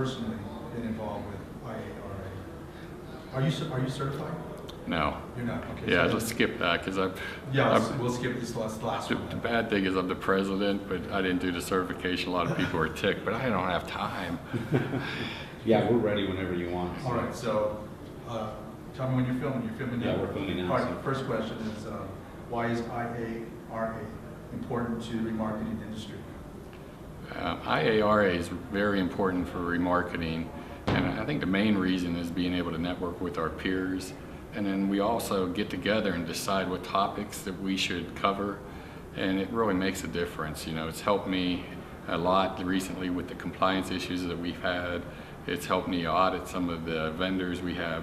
personally been involved with IARA? Are you certified? No. You're not. Okay. Yeah, so let's skip that because we'll skip this last the one. bad thing is I'm the president, but I didn't do the certification. A lot of people are ticked, but I don't have time. Yeah, we're ready whenever you want. All right. So tell me when you're filming. You're filming now. Yeah, we're filming now. All right. First question is why is IARA important to the remarketing industry? IARA is very important for remarketing, and I think the main reason is being able to network with our peers, and then we also get together and decide what topics that we should cover, and it really makes a difference. You know, it's helped me a lot recently with the compliance issues that we've had. It's helped me audit some of the vendors we have,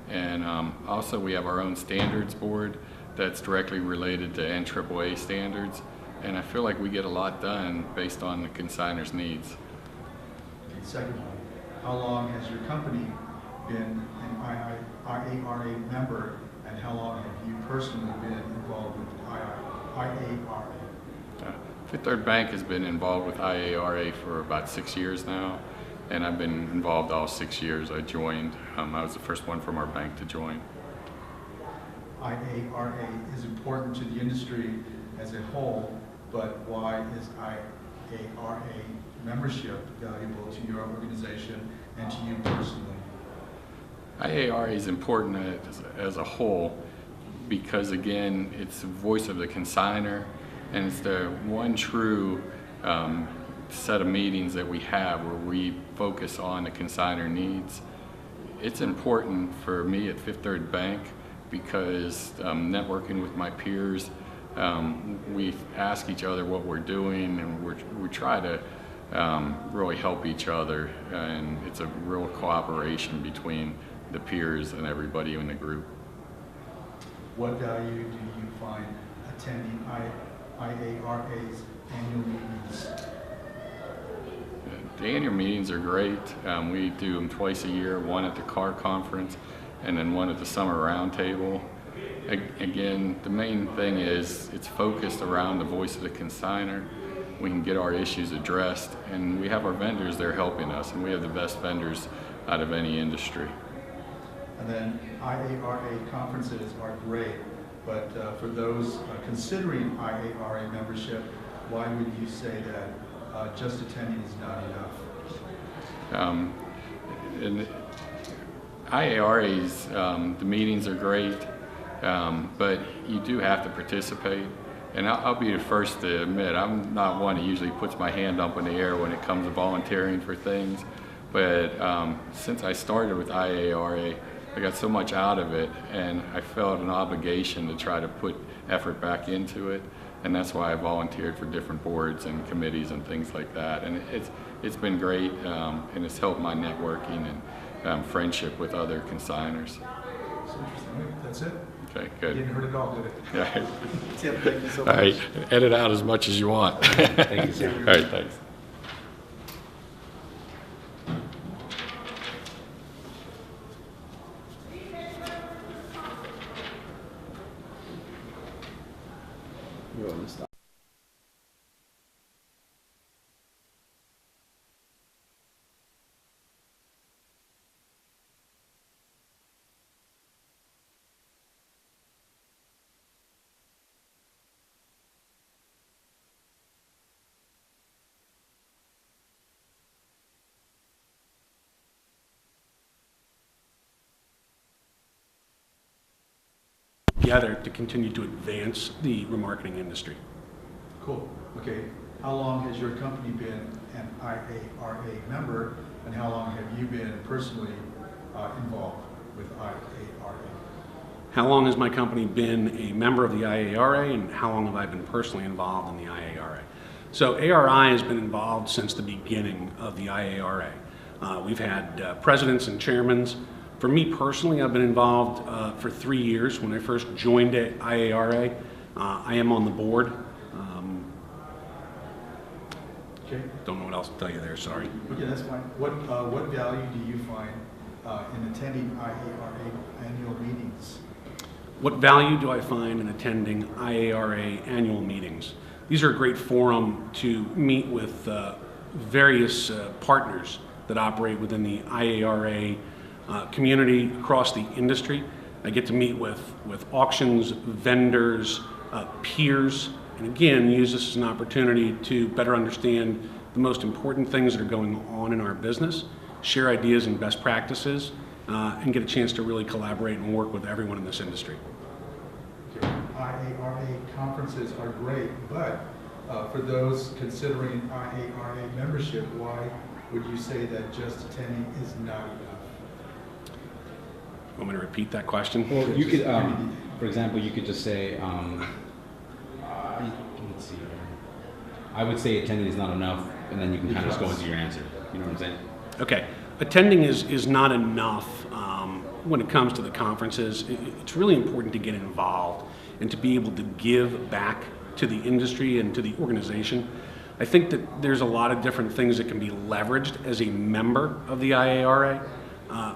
and also we have our own standards board that's directly related to NAAA standards. And I feel like we get a lot done based on the consignor's needs. Okay, second one, how long has your company been an IARA member, and how long have you personally been involved with IARA? Fifth Third Bank has been involved with IARA for about 6 years now, and I've been involved all 6 years. I joined. I was the first one from our bank to join. IARA is important to the industry as a whole, but why is IARA membership valuable to your organization and to you personally? IARA is important as a whole because, again, it's the voice of the consignor, and it's the one true set of meetings that we have where we focus on the consignor needs. It's important for me at Fifth Third Bank because networking with my peers, we ask each other what we're doing, and we try to really help each other, and it's a real cooperation between the peers and everybody in the group. What value do you find attending IARA's annual meetings? The annual meetings are great. We do them twice a year, one at the car conference and then one at the summer roundtable. Again, the main thing is it's focused around the voice of the consignor. We can get our issues addressed, and we have our vendors there helping us, and we have the best vendors out of any industry. And then IARA conferences are great, but for those considering IARA membership, why would you say that just attending is not enough? And IARA's, the meetings are great, but you do have to participate. And I'll be the first to admit, I'm not one who usually puts my hand up in the air when it comes to volunteering for things. But since I started with IARA, I got so much out of it, and I felt an obligation to try to put effort back into it. And that's why I volunteered for different boards and committees and things like that. And it's been great, and it's helped my networking and friendship with other consignors. That's interesting. That's it. Okay, good. Didn't hurt at all, did it? Yeah. Tim, thank you so All much. right, edit out as much as you want. Thank you, sir. All right, thanks. You're on the stop. Together to continue to advance the remarketing industry. Cool. Okay. How long has your company been an IARA member, and how long have you been personally involved with IARA? How long has my company been a member of the IARA, and how long have I been personally involved in the IARA? So ARI has been involved since the beginning of the IARA. We've had presidents and chairmen. For me personally, I've been involved for 3 years. When I first joined IARA, I am on the board. Okay. Don't know what else to tell you there, sorry. Okay, that's fine. What value do you find in attending IARA annual meetings? What value do I find in attending IARA annual meetings? These are a great forum to meet with various partners that operate within the IARA community across the industry. I get to meet with auctions, vendors, peers, and again, use this as an opportunity to better understand the most important things that are going on in our business, share ideas and best practices, and get a chance to really collaborate and work with everyone in this industry. IARA conferences are great, but for those considering IARA membership, why would you say that just attending is not enough? Want me to repeat that question? Well, you could, for example, you could just say, let's see here. I would say attending is not enough, and then you can kind of just go into your answer. You know what I'm saying? Okay. Attending is not enough when it comes to the conferences. It's really important to get involved and to be able to give back to the industry and to the organization. I think that there's a lot of different things that can be leveraged as a member of the IARA.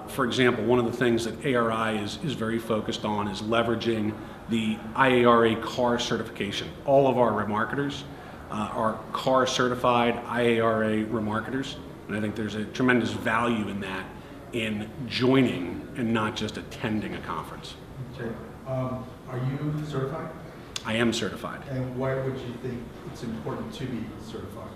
For example, one of the things that ARI is very focused on is leveraging the IARA CAR certification. All of our remarketers are CAR certified IARA remarketers, and I think there's a tremendous value in that, in joining and not just attending a conference. Okay. Are you certified? I am certified. And why would you think it's important to be certified?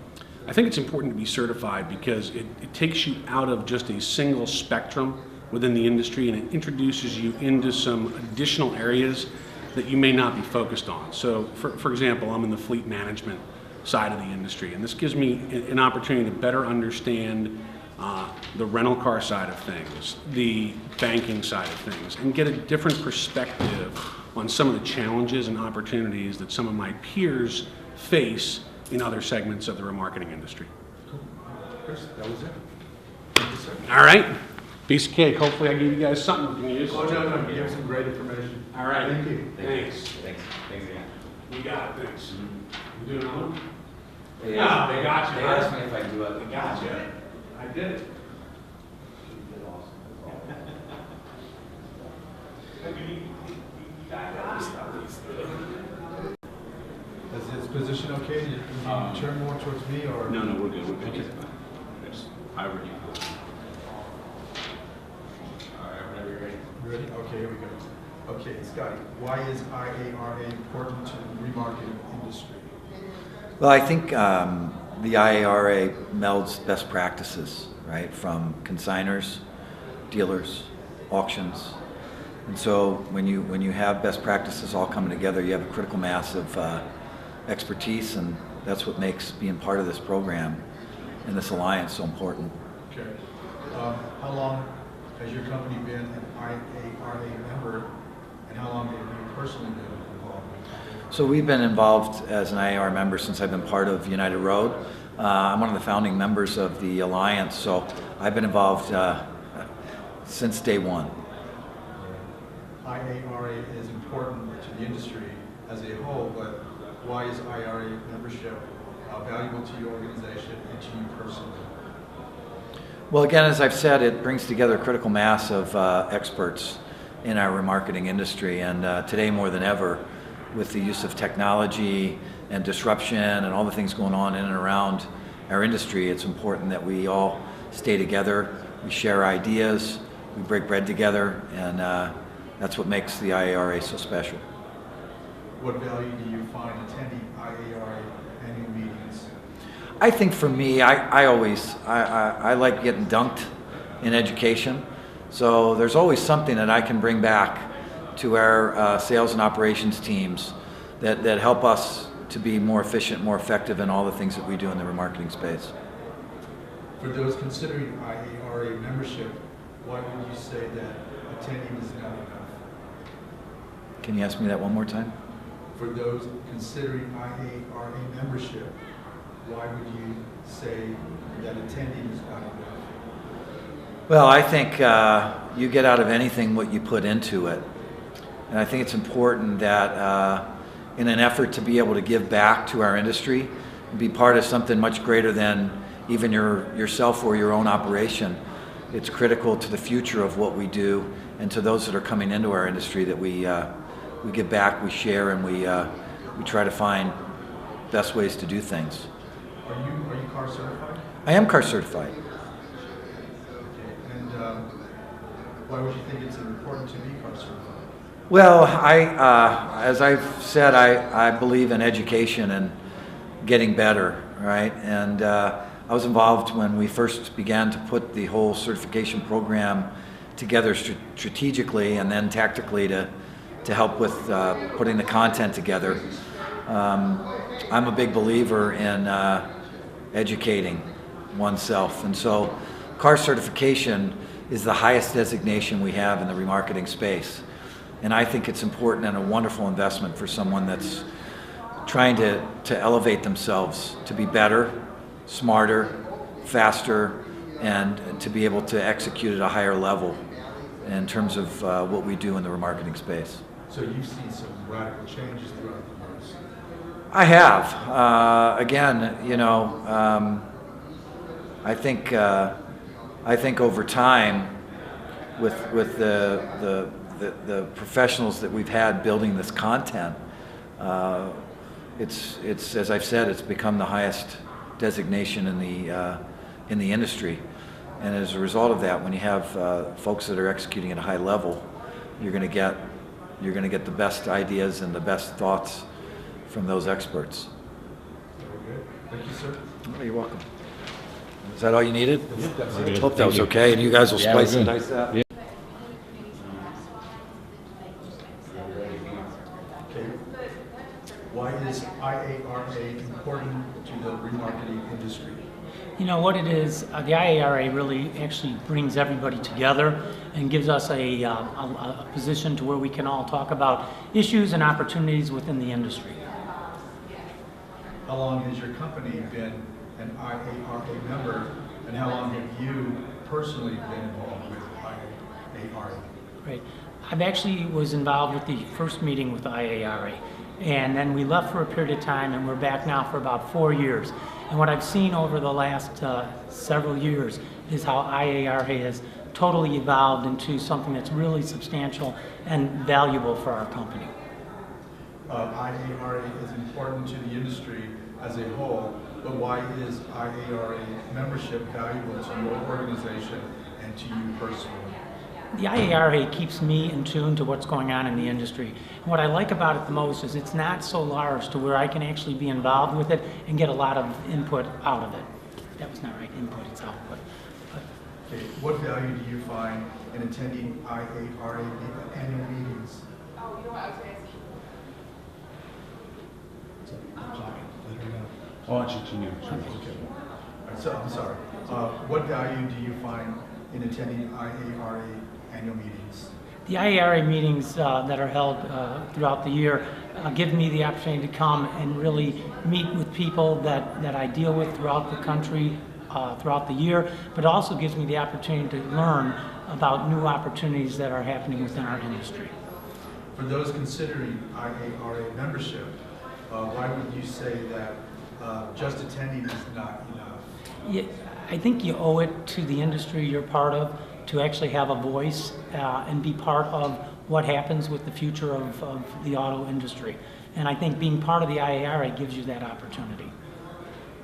I think it's important to be certified because it takes you out of just a single spectrum within the industry, and it introduces you into some additional areas that you may not be focused on. So for example, I'm in the fleet management side of the industry, and this gives me an opportunity to better understand the rental car side of things, the banking side of things, and get a different perspective on some of the challenges and opportunities that some of my peers face in other segments of the remarketing industry. Cool. Chris, that was it. Thank you, sir. All right. Piece of cake. Hopefully I gave you guys something we can use. Oh, no, you have some great information. All right. Thank you. Thanks. Thanks again. You got it. Thanks. You doing another one? They No, asked- they got you. They asked me if I do it. They got you. I did it. Is his position okay? Did you turn more towards me or? No, we're good. Okay. I already. All right, whenever you're ready. You ready? Okay, here we go. Okay, Scotty, why is IARA important to the remarketing industry? Well, I think the IARA melds best practices, right, from consigners, dealers, auctions. And so when you have best practices all coming together, you have a critical mass of expertise, and that's what makes being part of this program and this alliance so important. Okay. How long has your company been an IARA member, and how long have you personally been involved? So we've been involved as an IAR member since I've been part of United Road. I'm one of the founding members of the Alliance, so I've been involved since day one. IARA is important to the industry as a whole, but why is IARA membership valuable to your organization and to you personally? Well, again, as I've said, it brings together a critical mass of experts in our remarketing industry, and today more than ever, with the use of technology and disruption and all the things going on in and around our industry, it's important that we all stay together, we share ideas, we break bread together, and that's what makes the IARA so special. What value do you find attending IARA annual meetings? I think for me, I like getting dunked in education, so there's always something that I can bring back to our sales and operations teams that help us to be more efficient, more effective in all the things that we do in the remarketing space. For those considering IARA membership, why would you say that attending is not enough? Can you ask me that one more time? For those considering IARA membership, why would you say that attending is not enough? Well, I think you get out of anything what you put into it. And I think it's important that in an effort to be able to give back to our industry and be part of something much greater than even yourself or your own operation, it's critical to the future of what we do and to those that are coming into our industry that we give back, we share, and we try to find best ways to do things. Are you CAR certified? I am CAR certified. Why would you think it's important to be CAR certified? Well, as I've said, I believe in education and getting better, right? And I was involved when we first began to put the whole certification program together strategically and then tactically to help with putting the content together. I'm a big believer in educating oneself, and so CAR certification is the highest designation we have in the remarketing space. And I think it's important and a wonderful investment for someone that's trying to elevate themselves to be better, smarter, faster, and to be able to execute at a higher level in terms of what we do in the remarketing space. So you've seen some radical changes throughout the years. I have. Again, you know, I think over time, with the professionals that we've had building this content, it's as I've said, it's become the highest designation in the industry. And as a result of that, when you have folks that are executing at a high level, you're going to get the best ideas and the best thoughts from those experts. Very good. Thank you, sir. Oh, you're welcome. Is that all you needed? Very good. Hope that was Thank you. okay, and you guys will Yeah, we're spice and good. dice that. Yeah. Okay. Why is IARA important to the remarketing industry? You know what it is, the IARA really actually brings everybody together and gives us a position to where we can all talk about issues and opportunities within the industry. How long has your company been an IARA member, and how long have you personally been involved with IARA? Right. I've actually was involved with the first meeting with the IARA, and then we left for a period of time, and we're back now for about 4 years. And what I've seen over the last several years is how IARA has totally evolved into something that's really substantial and valuable for our company. IARA is important to the industry as a whole, but why is IARA membership valuable to your organization and to you personally? The IARA keeps me in tune to what's going on in the industry. And what I like about it the most is it's not so large to where I can actually be involved with it and get a lot of input out of it. That was not right, input, it's output. Okay. What value do you find in attending IARA annual meetings? Oh, continue. Okay. All right, so I'm sorry. What value do you find in attending IARA annual meetings? The IARA meetings that are held throughout the year give me the opportunity to come and really meet with people that I deal with throughout the country throughout the year, but also gives me the opportunity to learn about new opportunities that are happening within our industry. For those considering IARA membership, why would you say that just attending is not enough? Yeah, I think you owe it to the industry you're part of to actually have a voice and be part of what happens with the future of the auto industry. And I think being part of the IARA gives you that opportunity.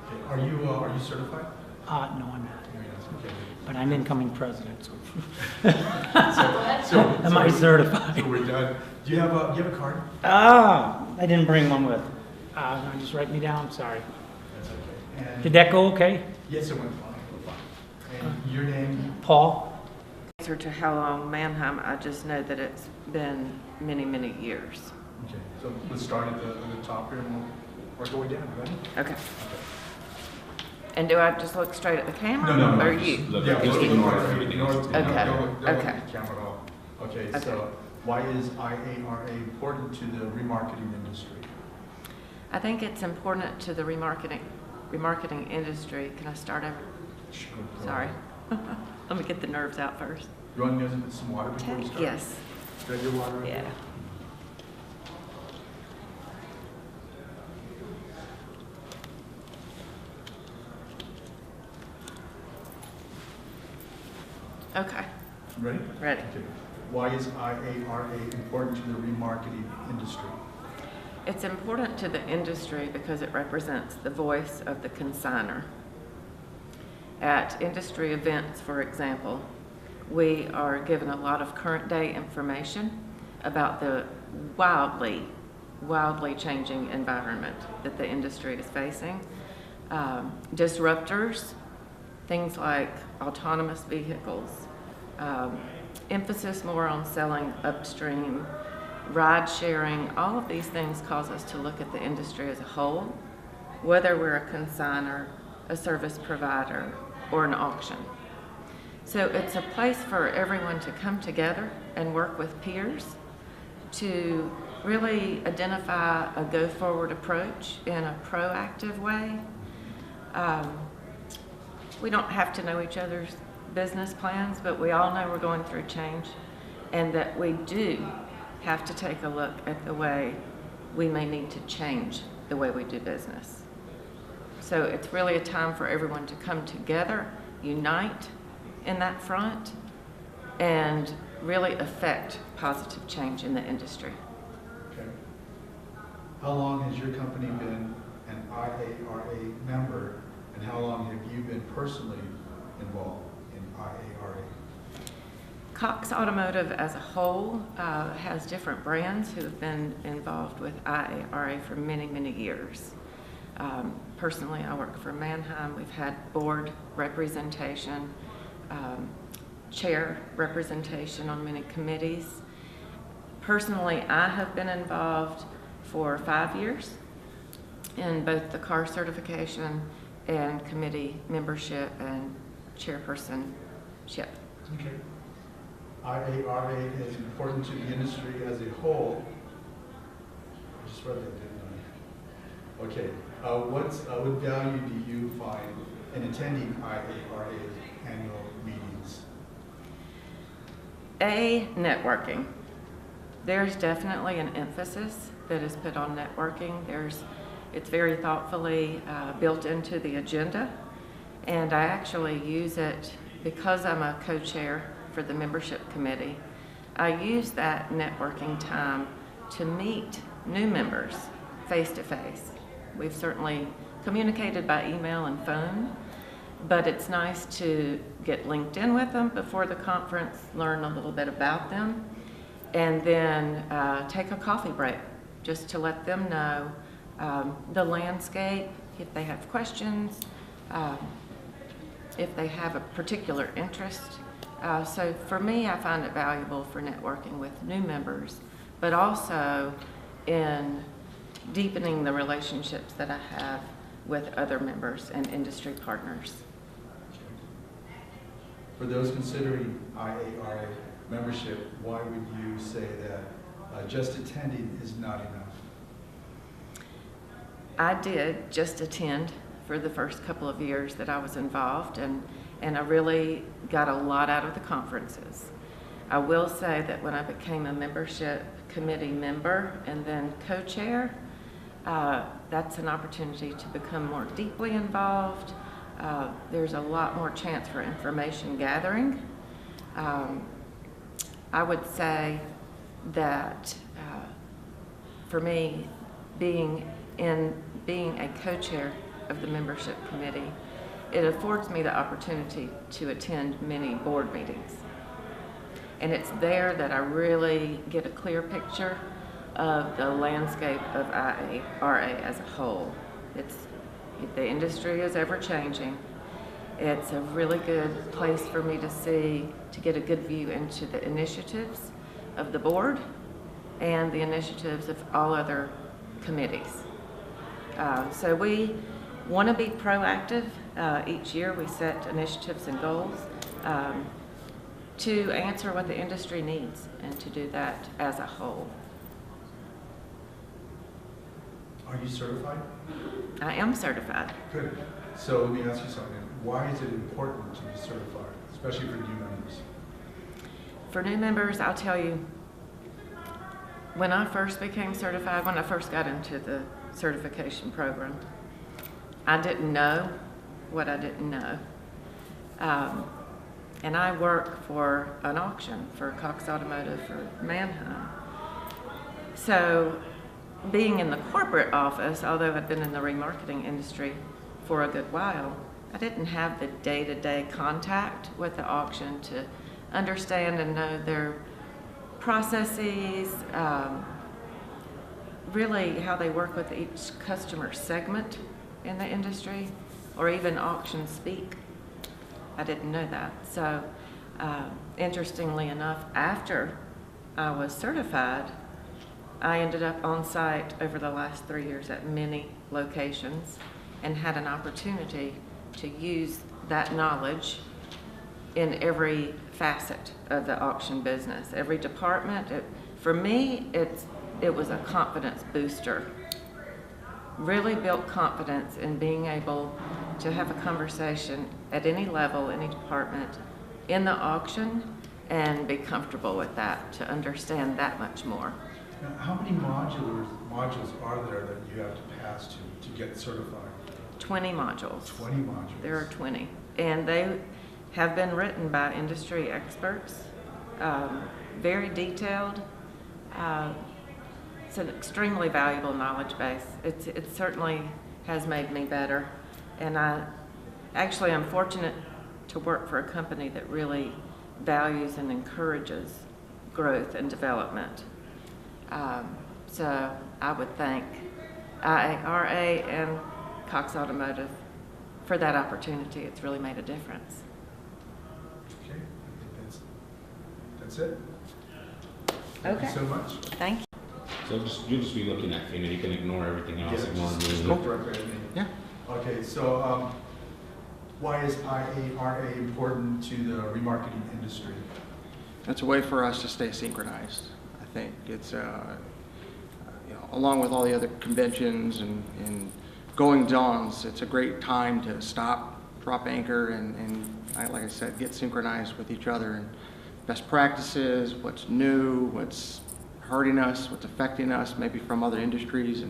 Okay. Are you certified? No, I'm not. Okay. But I'm incoming president, so. So Am I certified? So we're done. Do you have a card? I didn't bring one with. Just write me down, sorry. That's okay. And Did that go okay? yes, it went fine. And your name? Paul? Answer to how long Mannheim, I just know that it's been many, many years. Okay. So let's start at the top here and we'll work our way down. Ready? Okay. And do I just look straight at the camera? No. Or you? Yeah, Just ignore everything else. Okay. Don't look Okay. at the camera at all. Okay. Okay. So why is IARA important to the remarketing industry? I think it's important to the remarketing industry. Can I start over? Sure. Sorry. Let me get the nerves out first. You want me to get some water before we start? Yes. Drink your water? Yeah. Okay. Ready? Ready. Okay. Why is IARA important to the remarketing industry? It's important to the industry because it represents the voice of the consignor. At industry events, for example, We are given a lot of current day information about the wildly changing environment that the industry is facing. Disruptors, things like autonomous vehicles, emphasis more on selling upstream, ride sharing, all of these things cause us to look at the industry as a whole, whether we're a consignor, a service provider, or an auction. So it's a place for everyone to come together and work with peers to really identify a go-forward approach in a proactive way. We don't have to know each other's business plans, but we all know we're going through change, and that we do have to take a look at the way we may need to change the way we do business. So it's really a time for everyone to come together, unite in that front, and really affect positive change in the industry. Okay. How long has your company been an IARA member, and how long have you been personally involved in IARA? Cox Automotive as a whole has different brands who have been involved with IARA for many, many years. Personally, I work for Mannheim. We've had board representation, chair representation on many committees. Personally, I have been involved for 5 years in both the car certification and committee membership and chairpersonship. Okay. IARA is important to the industry as a whole. I just read that, didn't I? Okay. What value do you find in attending IARA's annual meetings? Networking. There's definitely an emphasis that is put on networking. It's very thoughtfully built into the agenda, and I actually use it because I'm a co-chair for the membership committee. I use that networking time to meet new members face to face. We've certainly communicated by email and phone, but it's nice to get linked in with them before the conference, learn a little bit about them, and then take a coffee break just to let them know the landscape, if they have questions, if they have a particular interest. So for me, I find it valuable for networking with new members, but also in deepening the relationships that I have with other members and industry partners. For those considering IARA membership, why would you say that just attending is not enough? I did just attend for the first couple of years that I was involved, and I really got a lot out of the conferences. I will say that when I became a membership committee member and then co-chair, that's an opportunity to become more deeply involved. There's a lot more chance for information gathering. I would say that for me, being a co-chair of the membership committee, it affords me the opportunity to attend many board meetings. And it's there that I really get a clear picture of the landscape of IARA as a whole. The industry is ever changing. It's a really good place for me to get a good view into the initiatives of the board and the initiatives of all other committees. So we want to be proactive. Each year we set initiatives and goals to answer what the industry needs and to do that as a whole. Are you certified? I am certified. Good. So let me ask you something. Why is it important to be certified, especially for new members? For new members, I'll tell you, when I first became certified, when I first got into the certification program, I didn't know what I didn't know. And I work for an auction for Cox Automotive for Mannheim. So being in the corporate office, although I've been in the remarketing industry for a good while, I didn't have the day-to-day contact with the auction to understand and know their processes, really how they work with each customer segment in the industry, or even auction speak. I didn't know that. So interestingly enough, after I was certified, I ended up on site over the last 3 years at many locations and had an opportunity to use that knowledge in every facet of the auction business, every department. For me, it was a confidence booster. Really built confidence in being able to have a conversation at any level, any department in the auction, and be comfortable with that, to understand that much more. Now, how many modules are there that you have to pass to get certified? 20 modules. 20 modules. There are 20. And they have been written by industry experts, very detailed. It's an extremely valuable knowledge base. It certainly has made me better. And I'm fortunate to work for a company that really values and encourages growth and development. So I would thank IARA and Cox Automotive for that opportunity. It's really made a difference. Okay, I think that's it. Thank Okay. you so much. Thank you. So you'll just be looking at, you can ignore everything else, Yeah, ignore just me. look directly at me. Yeah. Okay, so why is IARA important to the remarketing industry? It's a way for us to stay synchronized. I think it's, along with all the other conventions and going dawns, it's a great time to stop, drop anchor, and like I said, get synchronized with each other and best practices, what's new, what's hurting us, what's affecting us, maybe from other industries,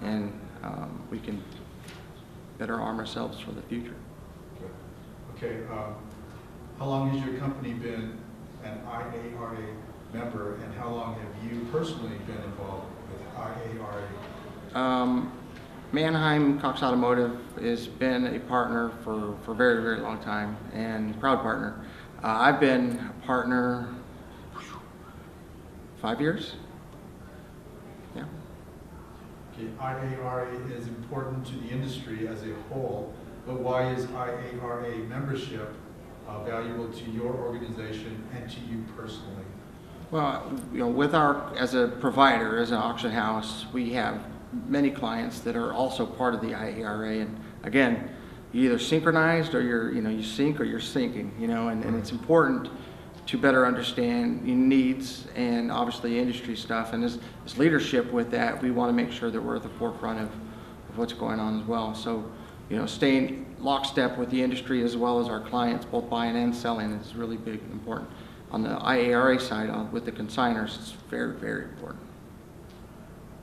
and we can better arm ourselves for the future. Okay, how long has your company been an IARA member, and how long have you personally been involved with IARA? Mannheim Cox Automotive has been a partner for a very, very long time, and proud partner. I've been a partner 5 years. Yeah. Okay, IARA is important to the industry as a whole, but why is IARA membership valuable to your organization and to you personally? Well, with as a provider, as an auction house, we have many clients that are also part of the IARA, and again, you either synchronized or you sync or you're sinking, and it's important to better understand your needs and obviously industry stuff. And as leadership with that, we want to make sure that we're at the forefront of what's going on as well. So, staying lockstep with the industry as well as our clients, both buying and selling, is really big and important. On the IARA side, with the consigners, it's very, very important.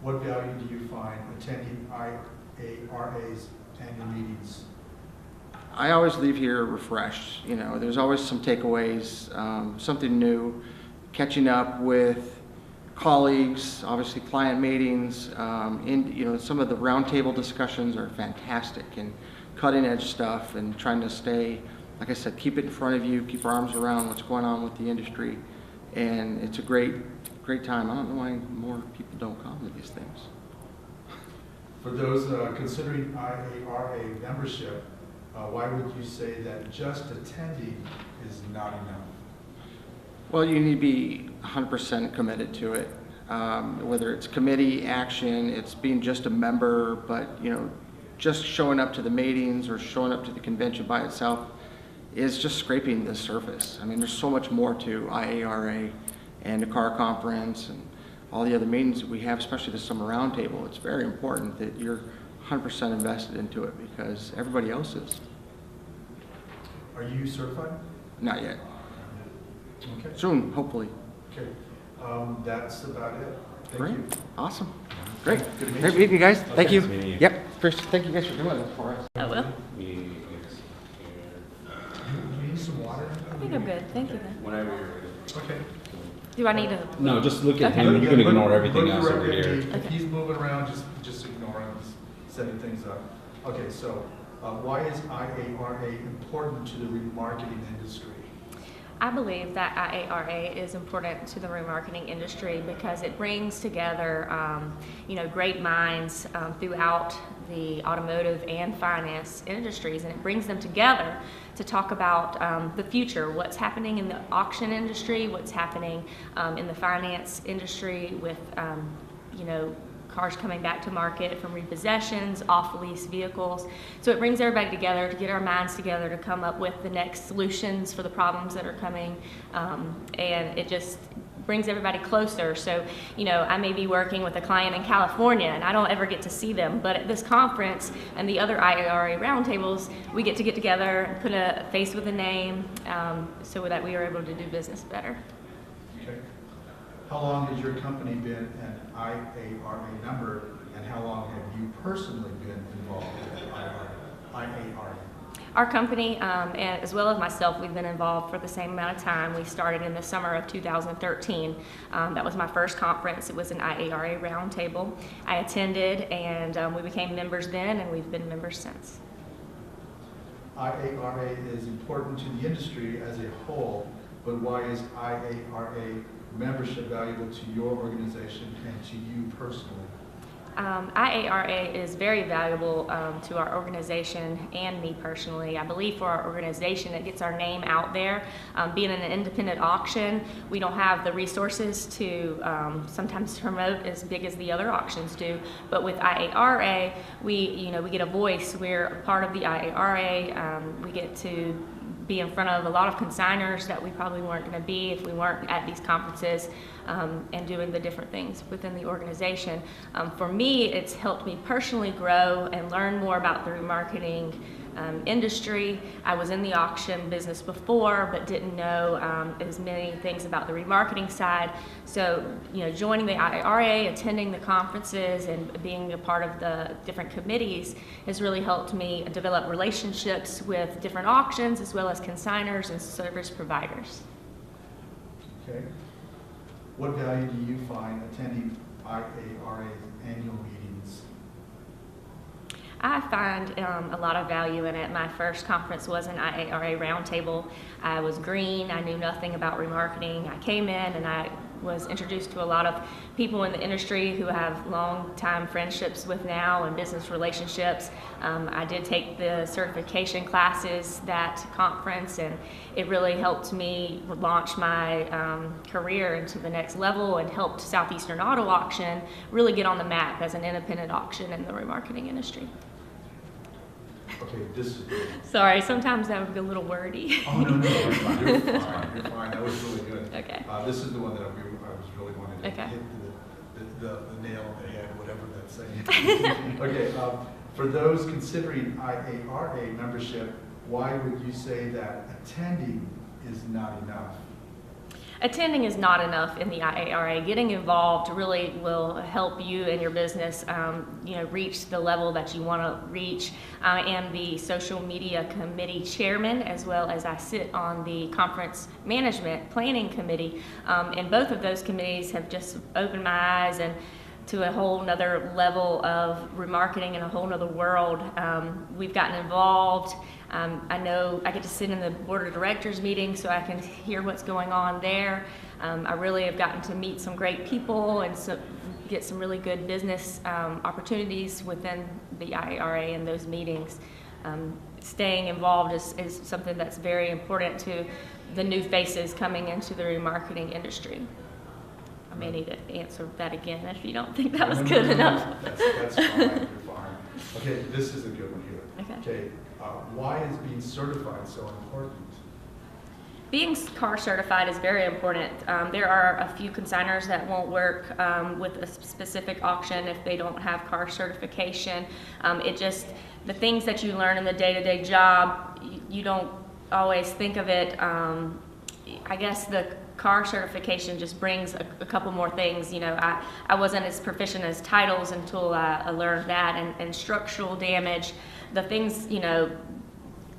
What value do you find attending IARA's annual meetings? I always leave here refreshed. There's always some takeaways, something new, catching up with colleagues, obviously client meetings. Some of the roundtable discussions are fantastic and cutting edge stuff, and trying to stay, like I said, keep it in front of you, keep our arms around what's going on with the industry, and it's a great time. I don't know why more people don't come to these things. For those considering IARA membership, why would you say that just attending is not enough? Well, you need to be 100% committed to it. Whether it's committee action, it's being just a member, but just showing up to the meetings or showing up to the convention by itself is just scraping the surface. I mean, there's so much more to IARA and the car conference and all the other meetings that we have, especially the summer roundtable. It's very important that you're 100% invested into it, because everybody else is. Are you certified? Not yet. Okay. Soon, hopefully. Okay. That's about it. Thank Great. you. Awesome. Great. Good to meet Great you. meeting you guys. Thank you. Nice meeting you. Yep. First, thank you guys for doing this for us. I will. Do you need some water? I think I'm good. Thank you then. Whenever you're ready. Okay. Do I need to? No, just look at Okay. him. You can ignore Look everything else over directly at here. me. If he's moving around, just ignore him. He's setting things up. Okay, so why is IARA important to the remarketing industry? I believe that IARA is important to the remarketing industry because it brings together, great minds throughout the automotive and finance industries, and it brings them together to talk about the future, what's happening in the auction industry, what's happening in the finance industry with, cars coming back to market from repossessions, off-lease vehicles. So it brings everybody together to get our minds together to come up with the next solutions for the problems that are coming, and it just brings everybody closer. So, I may be working with a client in California and I don't ever get to see them, but at this conference and the other IARA roundtables, we get together and put a face with a name so that we are able to do business better. Okay. How long has your company been an IARA member, and how long have you personally been involved with IARA? Our company, and as well as myself, we've been involved for the same amount of time. We started in the summer of 2013. That was my first conference. It was an IARA roundtable. I attended, and we became members then, and we've been members since. IARA is important to the industry as a whole, but why is IARA membership valuable to your organization and to you personally? IARA is very valuable to our organization and me personally. I believe for our organization, it gets our name out there. Being an independent auction, we don't have the resources to sometimes promote as big as the other auctions do. But with IARA, we get a voice. We're a part of the IARA. We get to be in front of a lot of consigners that we probably weren't going to be if we weren't at these conferences and doing the different things within the organization. For me, it's helped me personally grow and learn more about the remarketing industry. I was in the auction business before, but didn't know as many things about the remarketing side. So, joining the IARA, attending the conferences, and being a part of the different committees has really helped me develop relationships with different auctions as well as consigners and service providers. Okay. What value do you find attending IARA's annual meetings? I find a lot of value in it. My first conference was an IARA roundtable. I was green. I knew nothing about remarketing. I came in and I was introduced to a lot of people in the industry who have long-time friendships with now and business relationships. I did take the certification classes that conference, and it really helped me launch my career into the next level and helped Southeastern Auto Auction really get on the map as an independent auction in the remarketing industry. Okay, this is good. Sorry, sometimes that would be a little wordy. Oh, no, you're fine. You're fine. You're fine. That was really good. Okay. This is the one that I was really wanting to Okay. hit the nail on the head, whatever that's saying. Okay, for those considering IARA membership, why would you say that attending is not enough? Attending is not enough in the IARA. Getting involved really will help you and your business, reach the level that you want to reach. I am the social media committee chairman, as well as I sit on the conference management planning committee. And both of those committees have just opened my eyes and to a whole nother level of remarketing and a whole nother world. We've gotten involved. I know I get to sit in the board of directors meeting so I can hear what's going on there. I really have gotten to meet some great people and get some really good business opportunities within the IARA and those meetings. Staying involved is something that's very important to the new faces coming into the remarketing industry. I may need to answer that again if you don't think that was good enough. That's fine, you're fine. Okay, this is a good one here. Okay. Why is being certified so important? Being car certified is very important. There are a few consigners that won't work with a specific auction if they don't have car certification. The things that you learn in the day-to-day job, you don't always think of it. I guess the car certification just brings a couple more things. I wasn't as proficient as titles until I learned that, and structural damage, the things,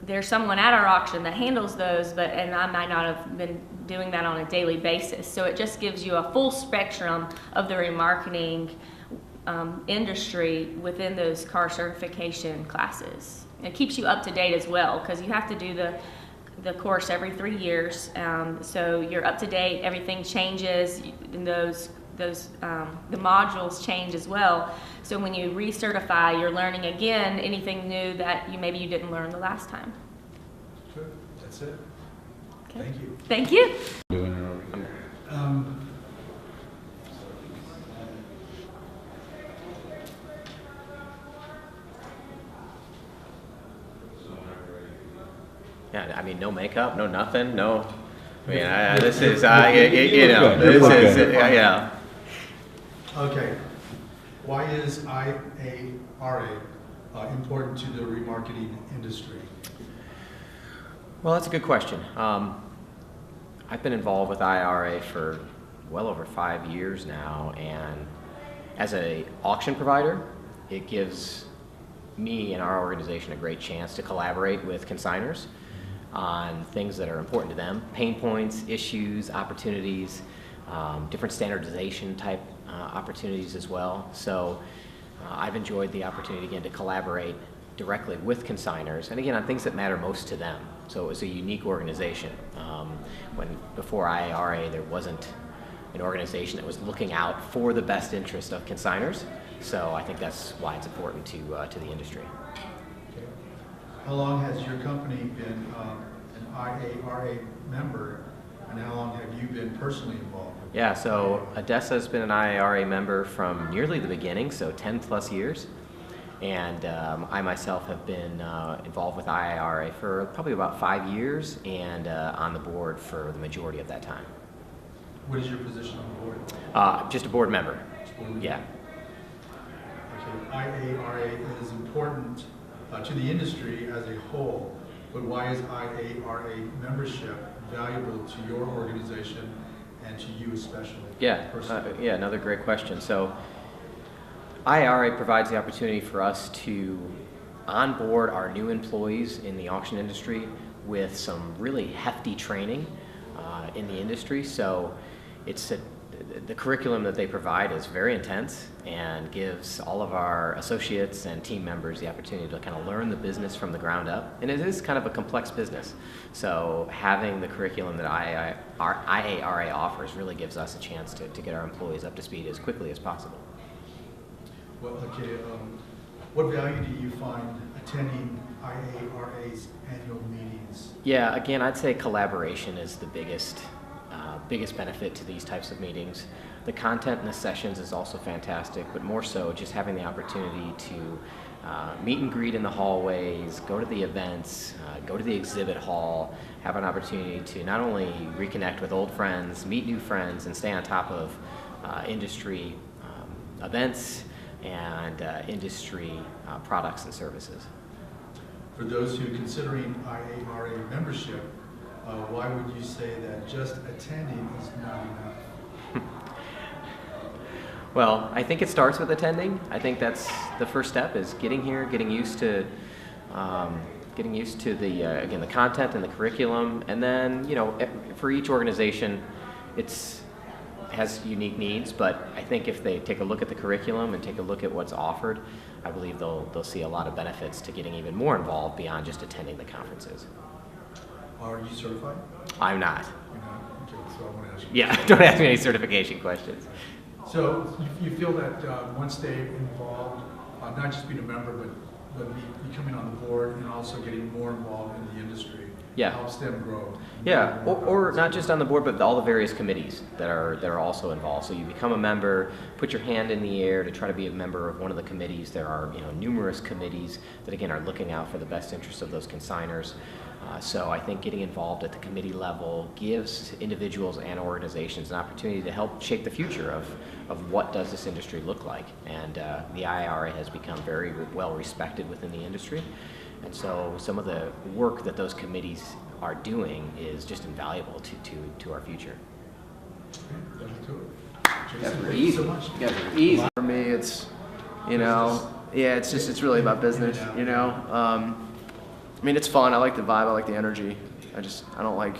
there's someone at our auction that handles those, and I might not have been doing that on a daily basis. So it just gives you a full spectrum of the remarketing industry within those car certification classes. It keeps you up to date as well, because you have to do the course every 3 years, so you're up to date. Everything changes, and the modules change as well. So when you recertify, you're learning again anything new that maybe you didn't learn the last time. Good, that's it. Okay. Thank you. Thank you. Doing it over here. Yeah, I mean, no makeup, no nothing, no. I mean, this is, You you know, look good. You this look is, good. yeah. Okay. Why is IARA important to the remarketing industry? Well, that's a good question. I've been involved with IARA for well over 5 years now, and as an auction provider, it gives me and our organization a great chance to collaborate with consigners on things that are important to them, pain points, issues, opportunities, different standardization type opportunities as well. So I've enjoyed the opportunity again to collaborate directly with consigners, and again on things that matter most to them. So it was a unique organization. Before IARA, there wasn't an organization that was looking out for the best interest of consigners. So I think that's why it's important to the industry. Okay. How long has your company been an IARA member, and how long have you been personally involved? Yeah, so ADESA has been an IARA member from nearly the beginning, so 10 plus years. And I myself have been involved with IARA for probably about 5 years, and on the board for the majority of that time. What is your position on the board? Just a board member. Board member. Yeah. Okay. IARA is important to the industry as a whole, but why is IARA membership valuable to your organization and to you especially? Yeah, personally? yeah, another great question. So IARA provides the opportunity for us to onboard our new employees in the auction industry with some really hefty training in the industry. So the curriculum that they provide is very intense and gives all of our associates and team members the opportunity to kind of learn the business from the ground up. And it is kind of a complex business. So having the curriculum that IARA offers really gives us a chance to get our employees up to speed as quickly as possible. Well, okay. What value do you find attending IARA's annual meetings? Yeah, again, I'd say collaboration is the biggest benefit to these types of meetings. The content in the sessions is also fantastic, but more so just having the opportunity to meet and greet in the hallways, go to the events, go to the exhibit hall, have an opportunity to not only reconnect with old friends, meet new friends, and stay on top of industry events and industry products and services. For those who are considering IARA membership, why would you say that just attending is not enough? Well, I think it starts with attending. I think that's the first step, is getting here, getting used to the again, the content and the curriculum, and then for each organization, has unique needs. But I think if they take a look at the curriculum and take a look at what's offered, I believe they'll see a lot of benefits to getting even more involved beyond just attending the conferences. Are you certified? I'm not. You're not? Okay, so I want to ask you. Yeah, don't ask me any certification questions. So you feel that once they're involved, not just being a member, but becoming on the board and also getting more involved in the industry, Yeah. helps them grow? Yeah, or not just on the board, but all the various committees that are also involved. So you become a member, put your hand in the air to try to be a member of one of the committees. There are numerous committees that again are looking out for the best interests of those consigners. So I think getting involved at the committee level gives individuals and organizations an opportunity to help shape the future of what does this industry look like. And the IARA has become very well respected within the industry. And so some of the work that those committees are doing is just invaluable to our future. Jason, thank you Easy. so much. You guys are easy. For me, it's, it's really about business, I mean, it's fun. I like the vibe. I like the energy. I don't like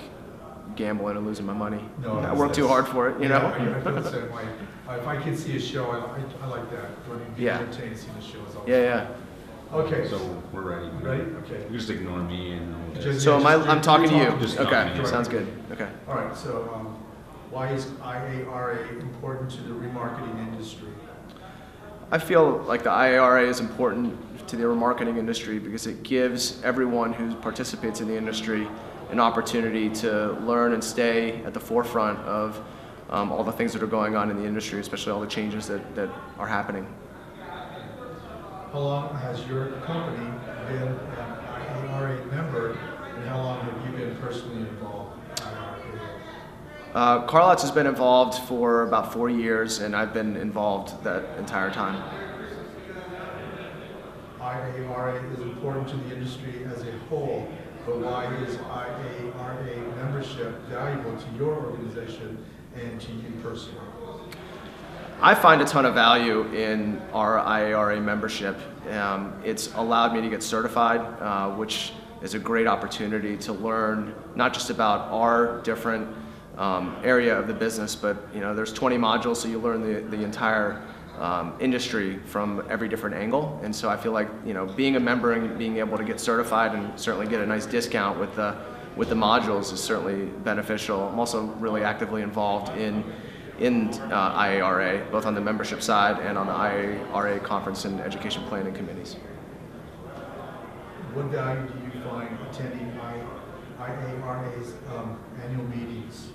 gambling and losing my money. No, I work too hard for it, I feel the same way. If I can see a show, I like that. Being Yeah. entertained seeing a show is always Yeah. Okay. So we're ready. Ready? Okay. You just ignore me and we'll Just- So I'm talking to you? Just Okay, talking to you. sounds good, okay. All right, so why is IARA important to the remarketing industry? I feel like the IARA is important to the remarketing industry because it gives everyone who participates in the industry an opportunity to learn and stay at the forefront of all the things that are going on in the industry, especially all the changes that are happening. How long has your company been an IARA member, and how long have you been personally involved in IARA? Carlots has been involved for about 4 years, and I've been involved that entire time. IARA is important to the industry as a whole, but why is IARA membership valuable to your organization and to you personally? I find a ton of value in our IARA membership. It's allowed me to get certified, which is a great opportunity to learn not just about our different area of the business, but there's 20 modules, so you learn the entire industry from every different angle. And so I feel like being a member and being able to get certified and certainly get a nice discount with the modules is certainly beneficial. I'm also really actively involved in IARA, both on the membership side and on the IARA conference and education planning committees. What value do you find attending IARA's annual meetings?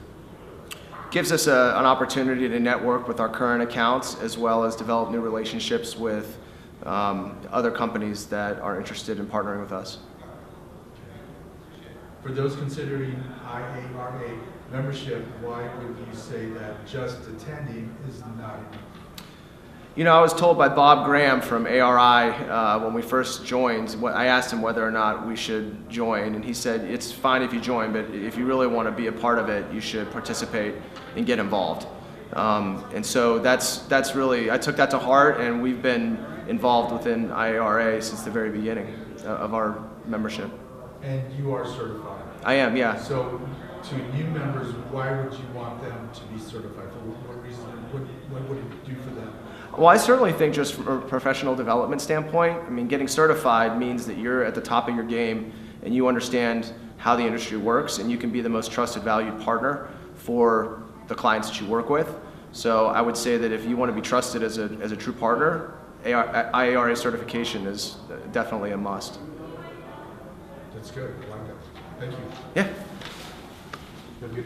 Gives us an opportunity to network with our current accounts as well as develop new relationships with other companies that are interested in partnering with us. For those considering IARA membership, why would you say that just attending is not enough? I was told by Bob Graham from ARI when we first joined, I asked him whether or not we should join, and he said, it's fine if you join, but if you really want to be a part of it, you should participate and get involved. And so that's really, I took that to heart, and we've been involved within IARA since the very beginning of our membership. And you are certified? I am, yeah. So to new members, why would you want them to be certified? For what reason? What would it do for them? Well, I certainly think just from a professional development standpoint, I mean, getting certified means that you're at the top of your game and you understand how the industry works, and you can be the most trusted, valued partner for the clients that you work with. So I would say that if you want to be trusted as a true partner, IARA certification is definitely a must. That's good. I like that. Thank you. Yeah.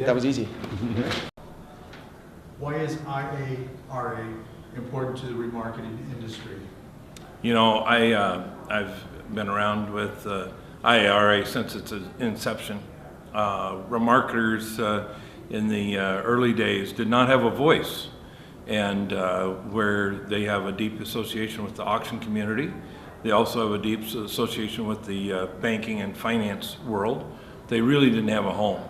That was easy. Why is IARA important to the remarketing industry? I've been around with IARA since its inception. Remarketers in the early days did not have a voice, and where they have a deep association with the auction community, they also have a deep association with the banking and finance world. They really didn't have a home,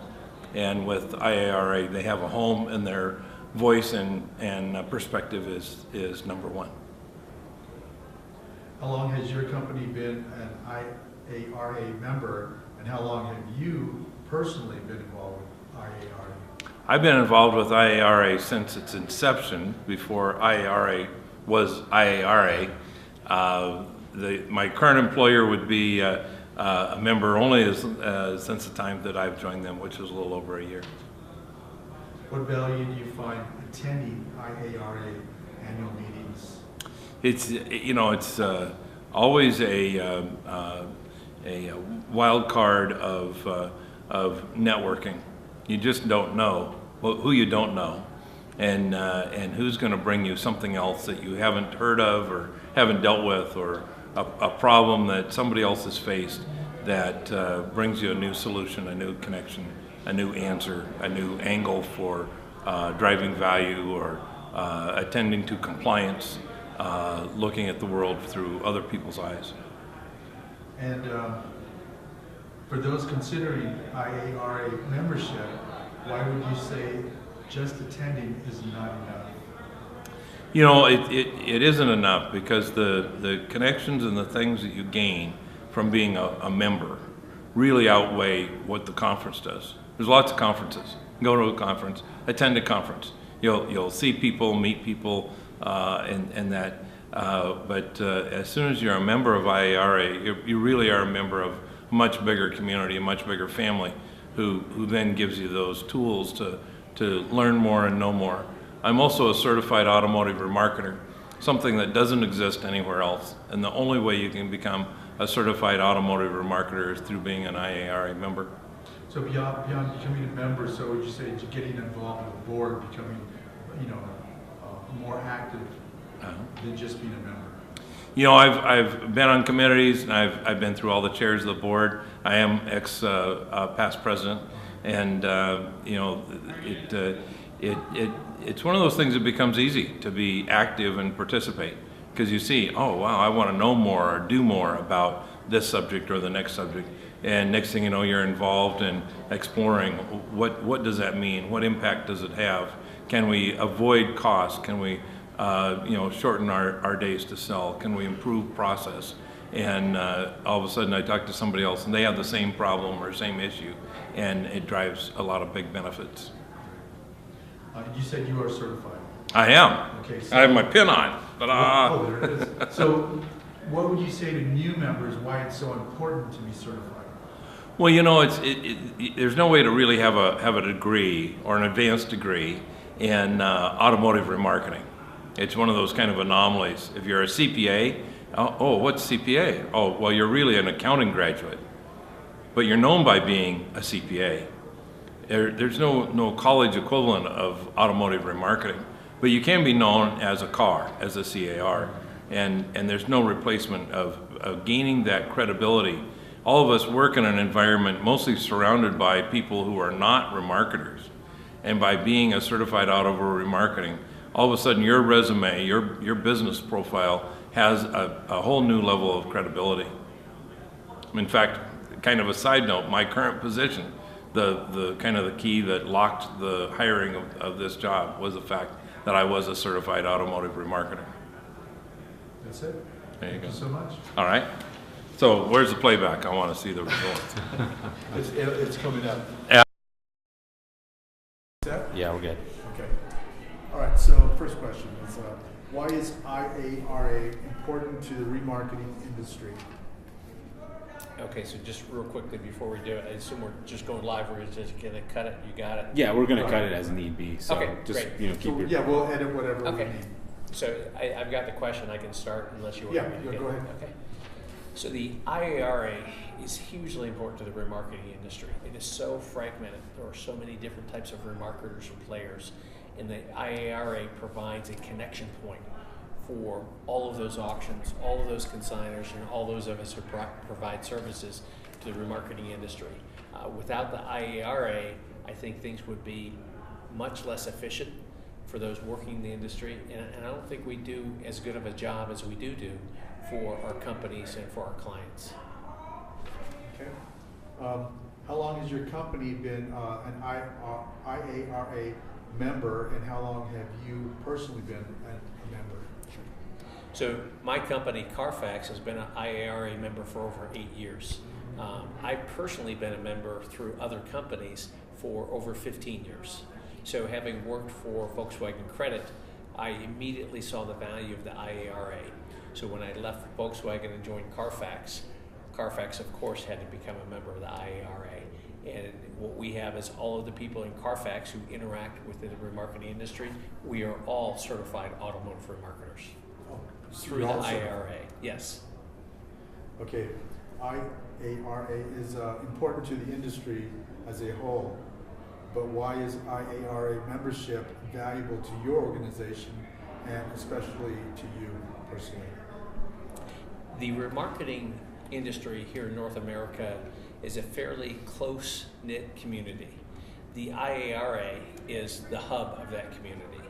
and with IARA they have a home, and their voice and perspective is number one. How long has your company been an IARA member, and how long have you personally been involved with IARA? I've been involved with IARA since its inception, before IARA was IARA. My current employer would be a member only since the time that I've joined them, which is a little over a year. What value do you find attending IARA annual meetings? It's always a wild card of networking. You just don't know who you don't know, and who's going to bring you something else that you haven't heard of or haven't dealt with, or a problem that somebody else has faced that brings you a new solution, a new connection, a new answer, a new angle for driving value or attending to compliance, looking at the world through other people's eyes. And for those considering IARA membership, why would you say just attending is not enough? It isn't enough, because the connections and the things that you gain from being a member really outweigh what the conference does. There's lots of conferences. Go to a conference, attend a conference. You'll see people, meet people, and that. But as soon as you're a member of IARA, you really are a member of a much bigger community, a much bigger family, who then gives you those tools to learn more and know more. I'm also a certified automotive remarketer, something that doesn't exist anywhere else. And the only way you can become a certified automotive remarketer is through being an IARA member. So beyond becoming a member, so would you say getting involved with the board, becoming, more active than just being a member? You know, I've been on committees, and I've been through all the chairs of the board. I am past president, and it's one of those things that becomes easy to be active and participate, because you see, oh wow, I want to know more or do more about this subject or the next subject, and next thing you know, you're involved in exploring what does that mean, what impact does it have, can we avoid costs, can we shorten our days to sell, can we improve process, and all of a sudden I talk to somebody else and they have the same problem or same issue, and it drives a lot of big benefits. You said you are certified. I am. Okay, so I have my pin on. Oh, there it is. So what would you say to new members why it's so important to be certified? Well, you know, there's no way to really have a degree or an advanced degree in automotive remarketing. It's one of those kind of anomalies. If you're a CPA, oh, what's CPA? Oh, well, you're really an accounting graduate, but you're known by being a CPA. There's no college equivalent of automotive remarketing, but you can be known as a CAR, as a CAR, and there's no replacement of gaining that credibility. All of us work in an environment mostly surrounded by people who are not remarketers, and by being a certified automotive remarketing, all of a sudden your resume, your business profile has a whole new level of credibility. In fact, kind of a side note, my current position, the kind of the key that locked the hiring of this job was the fact that I was a certified automotive remarketer. That's it. There you go. Thank you so much. All right. So where's the playback? I want to see the results. It's coming up. Yeah. Set? Yeah, we're good. Okay. All right, so first question is, why is IARA important to the remarketing industry? Okay, so just real quickly before we do it, I assume we're just going live, we're just gonna cut it, you got it? Yeah, we're gonna cut it as need be. So Okay, just great. keep your. Yeah, we'll edit whatever we Okay, need. so I've got the question, I can start unless you want Yeah, me to. go ahead. Okay. So the IARA is hugely important to the remarketing industry. It is so fragmented. There are so many different types of remarketers and players, and the IARA provides a connection point for all of those auctions, all of those consigners, and all those of us who provide services to the remarketing industry. Without the IARA, I think things would be much less efficient for those working in the industry, and I don't think we do as good of a job as we do for our companies and for our clients. Okay. How long has your company been an IARA member, and how long have you personally been a member? So my company, Carfax, has been an IARA member for over 8 years. I've personally been a member through other companies for over 15 years. So having worked for Volkswagen Credit, I immediately saw the value of the IARA. So when I left Volkswagen and joined Carfax, Carfax of course had to become a member of the IARA. And what we have is all of the people in Carfax who interact with the remarketing industry, we are all certified automotive remarketers. Through the IARA, yes. Okay, IARA is important to the industry as a whole, but why is IARA membership valuable to your organization and especially to you personally? The remarketing industry here in North America is a fairly close-knit community. The IARA is the hub of that community.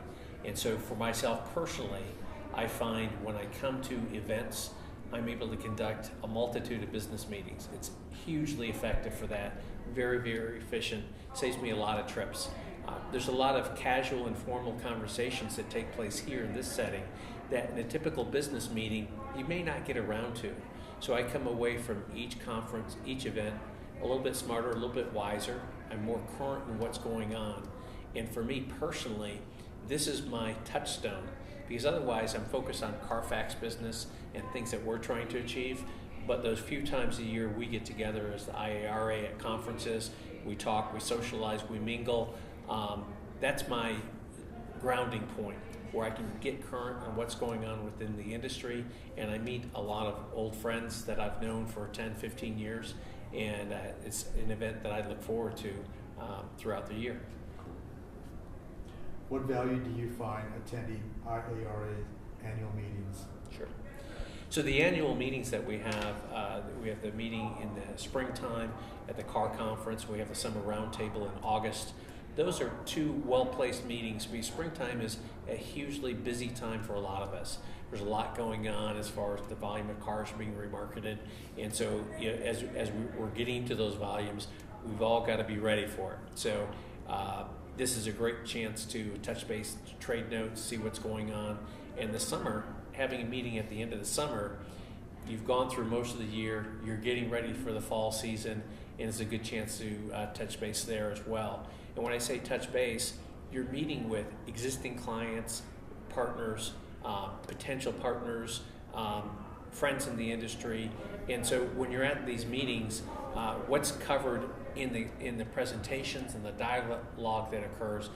And so for myself personally, I find when I come to events, I'm able to conduct a multitude of business meetings. It's hugely effective for that, very, very efficient, saves me a lot of trips. There's a lot of casual, informal conversations that take place here in this setting that in a typical business meeting, you may not get around to. So I come away from each conference, each event, a little bit smarter, a little bit wiser. I'm more current in what's going on. And for me personally, this is my touchstone, because otherwise I'm focused on Carfax business and things that we're trying to achieve. But those few times a year we get together as the IARA at conferences, we talk, we socialize, we mingle. That's my grounding point, where I can get current on what's going on within the industry, and I meet a lot of old friends that I've known for 10, 15 years, and it's an event that I look forward to throughout the year. What value do you find attending IARA annual meetings? Sure. So the annual meetings that we have the meeting in the springtime at the CAR conference. We have the summer roundtable in August. Those are two well-placed meetings because springtime is a hugely busy time for a lot of us. There's a lot going on as far as the volume of cars being remarketed, and so as we're getting to those volumes, we've all got to be ready for it. So this is a great chance to touch base, trade notes, see what's going on. And the summer, having a meeting at the end of the summer, you've gone through most of the year, you're getting ready for the fall season, and it's a good chance to touch base there as well. And when I say touch base, you're meeting with existing clients, partners, potential partners, friends in the industry. And so when you're at these meetings, what's covered in the presentations and the dialogue that occurs,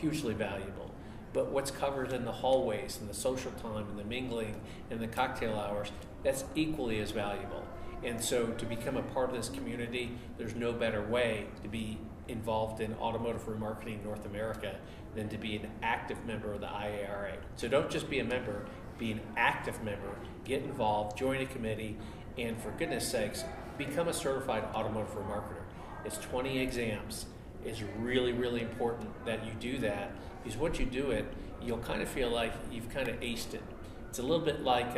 hugely valuable. But what's covered in the hallways and the social time and the mingling and the cocktail hours, that's equally as valuable. And so to become a part of this community, there's no better way to be involved in automotive remarketing in North America than to be an active member of the IARA. So don't just be a member, be an active member, get involved, join a committee, and for goodness sakes, become a certified automotive remarketer. It's 20 exams. It's really, really important that you do that, because once you do it, you'll kind of feel like you've kind of aced it. It's a little bit like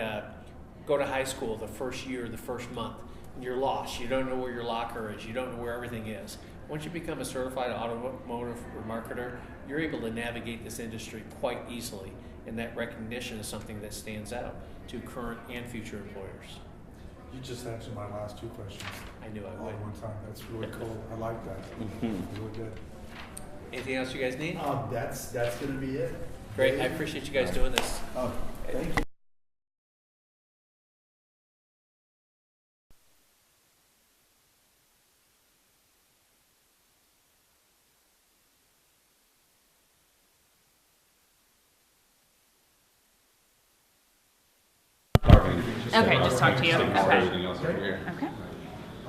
go to high school the first year, the first month, and you're lost. You don't know where your locker is. You don't know where everything is. Once you become a certified automotive remarketer, you're able to navigate this industry quite easily, and that recognition is something that stands out to current and future employers. You just answered my last two questions. I knew I all would. at one time. That's really cool. I like that. Really good. Anything else you guys need? That's going to be it. Great. I appreciate you guys doing this. Oh, thank you. Okay, just talk to you. Everything else over here. Okay.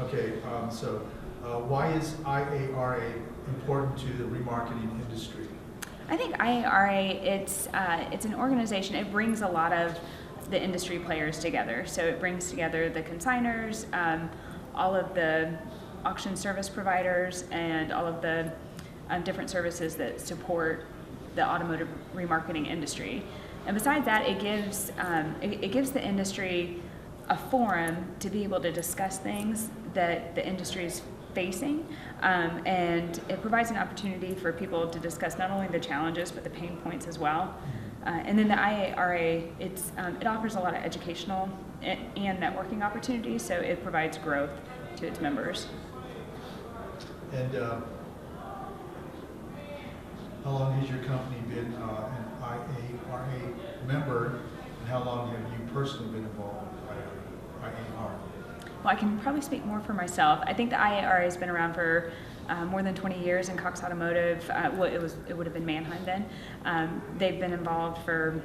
Okay, so why is IARA important to the remarketing industry? I think IARA, it's an organization, it brings a lot of the industry players together. So it brings together the consigners, all of the auction service providers, and all of the different services that support the automotive remarketing industry. And besides that, it gives the industry a forum to be able to discuss things that the industry is facing, and it provides an opportunity for people to discuss not only the challenges but the pain points as well. And then the IARA, it offers a lot of educational and networking opportunities, so it provides growth to its members. And how long has your company been an IARA member, and how long have you personally been involved with IARA? Well, I can probably speak more for myself. I think the IARA has been around for more than 20 years in Cox Automotive. It would have been Mannheim then. They've been involved for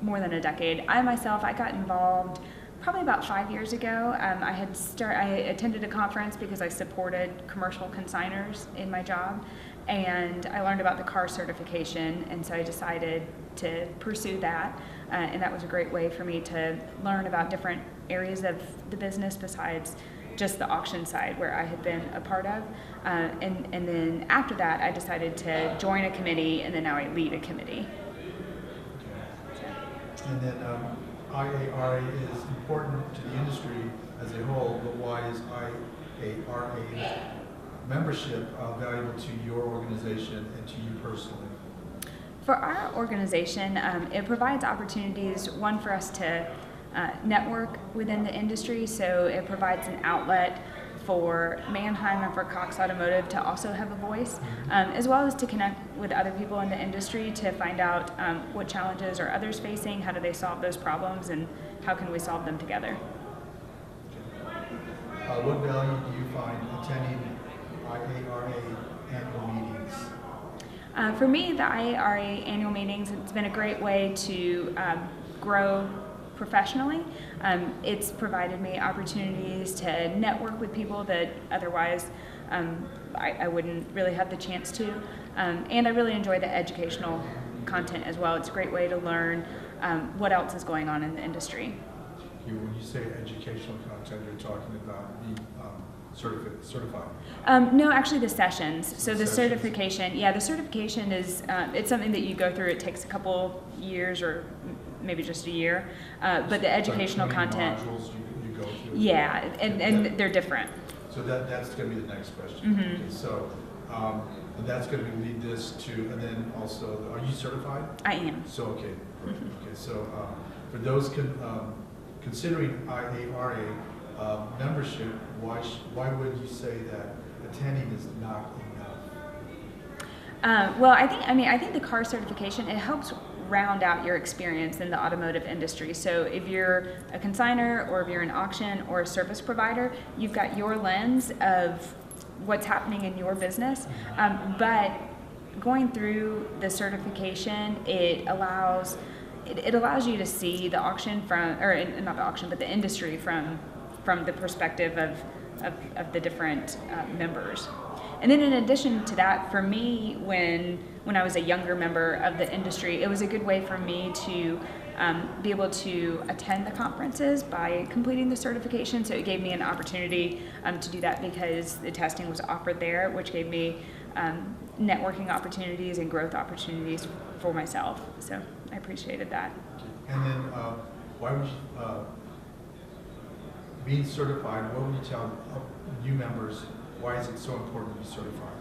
more than a decade. I got involved probably about 5 years ago. I attended a conference because I supported commercial consigners in my job, and I learned about the car certification, and so I decided to pursue that, and that was a great way for me to learn about different areas of the business besides just the auction side where I had been a part of, and then after that I decided to join a committee, and then now I lead a committee. And then IARA is important to the industry as a whole, but why is IARA membership valuable to your organization and to you personally? For our organization, it provides opportunities, one, for us to network within the industry, so it provides an outlet for Mannheim and for Cox Automotive to also have a voice, as well as to connect with other people in the industry to find out what challenges are others facing, how do they solve those problems, and how can we solve them together. What value do you find attending IARA annual meetings? For me, the IARA annual meetings, it's been a great way to grow professionally. It's provided me opportunities to network with people that otherwise I wouldn't really have the chance to. And I really enjoy the educational content as well. It's a great way to learn what else is going on in the industry. When you say educational content, you're talking about being certified? No, actually the sessions. So the Sessions. certification, yeah, the certification is, it's something that you go through. It takes a couple years or maybe just a year. But the educational like 20 content. modules you go through? Yeah, and they're different. So that's going to be the next question. Mm-hmm. Okay, so and that's going to lead this to, and then also, are you certified? I am. So, okay, perfect. Okay, so for those considering IARA membership, why would you say that attending is not enough? Well, I think the car certification, it helps round out your experience in the automotive industry. So if you're a consignor or if you're an auction or a service provider, you've got your lens of what's happening in your business. But going through the certification, it allows you to see the auction from, or not the auction, but the industry from the perspective of the different members. And then in addition to that, for me, when I was a younger member of the industry, it was a good way for me to be able to attend the conferences by completing the certification. So it gave me an opportunity to do that because the testing was offered there, which gave me networking opportunities and growth opportunities for myself. So I appreciated that. And then why would you, being certified, what would you tell new members, why is it so important to be certified?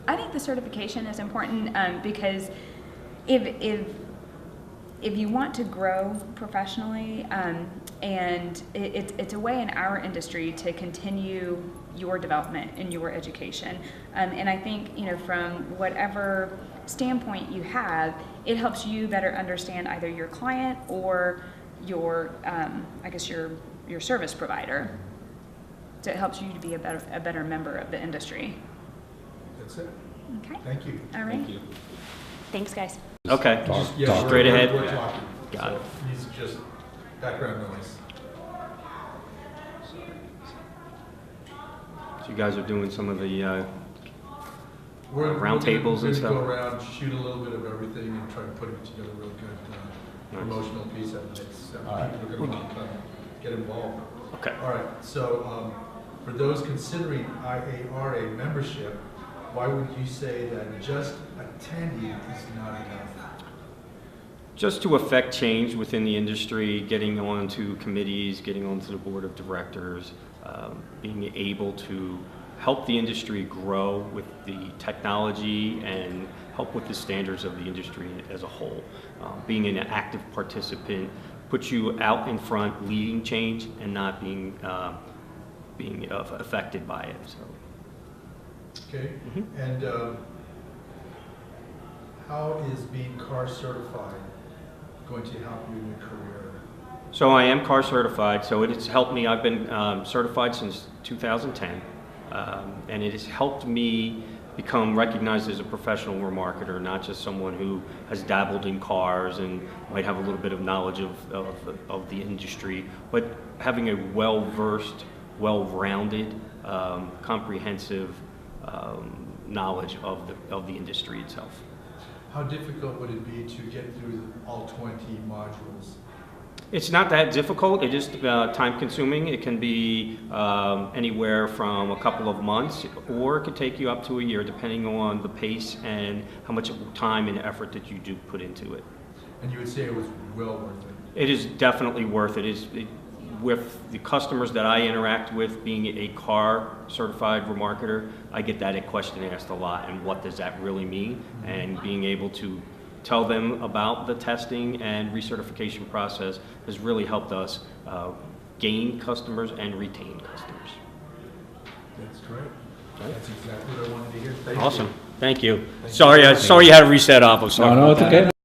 I think the certification is important because if you want to grow professionally, and it's a way in our industry to continue your development and your education. And I think, from whatever standpoint you have, it helps you better understand either your client or your, your service provider. So it helps you to be a better member of the industry. That's it. Okay. Thank you. All right. Thank you. Thanks, guys. Okay, Yeah, straight ahead. We're talking. Got So it. These are just background noise. So you guys are doing some of the Round tables and stuff? We're going to go around, shoot a little bit of everything and try to put it together real good promotional piece that makes people are going to want to come get involved. Okay. All right, so for those considering IARA membership, why would you say that just attending is not enough? Just to affect change within the industry, getting onto committees, getting onto the board of directors, being able to help the industry grow with the technology and help with the standards of the industry as a whole. Being an active participant puts you out in front, leading change, and not being affected by it. So. Okay, and how is being car certified going to help you in your career? So I am car certified, so it has helped me. I've been certified since 2010, and it has helped me become recognized as a professional remarketer, not just someone who has dabbled in cars and might have a little bit of knowledge of the industry, but having a well-versed, well-rounded, comprehensive knowledge of the industry itself. How difficult would it be to get through all 20 modules? It's not that difficult. It is time consuming. It can be anywhere from a couple of months, or it could take you up to a year, depending on the pace and how much time and effort that you do put into it. And you would say it was well worth it? It is definitely worth it. With the customers that I interact with, being a car certified remarketer, I get that question asked a lot, and what does that really mean? And being able to tell them about the testing and recertification process has really helped us gain customers and retain customers. That's great. That's exactly what I wanted to hear. Thank you. Awesome. Thank you. Sorry you had to reset off. I'm sorry. No, about it's that. okay.